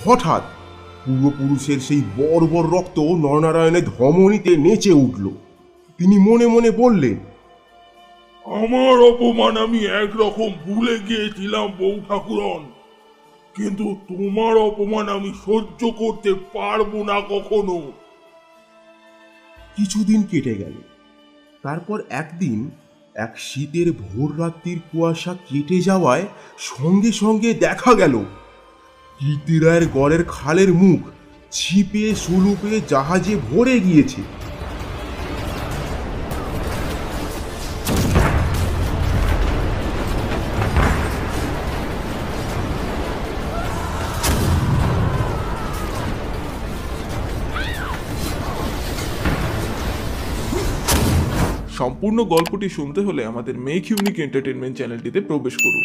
হঠাৎ পূর্বপুরুষের সেই বর্বর রক্ত নরনারায়ণের ধমনীতে নেচে উঠল। তিনি মনে মনে বললেন, আমার অপমান আমি একরকম ভুলে গিয়েছিলাম বউ ঠাকুরন, কিন্তু তোমার অপমান আমি সহ্য করতে পারবো না কখনো। কিছুদিন কেটে গেল। তারপর একদিন এক শীতের ভোর রাত্রির কুয়াশা কেটে যাওয়ায় সঙ্গে সঙ্গে দেখা গেল কীর্তিরায়ের গড়ের খালের মুখ ছিপে সুলুপে জাহাজে ভরে গিয়েছে। সম্পূর্ণ গল্পটি শুনতে হলে আমাদের মেক ইউনিক এন্টারটেনমেন্ট চ্যানেলটিতে প্রবেশ করুন।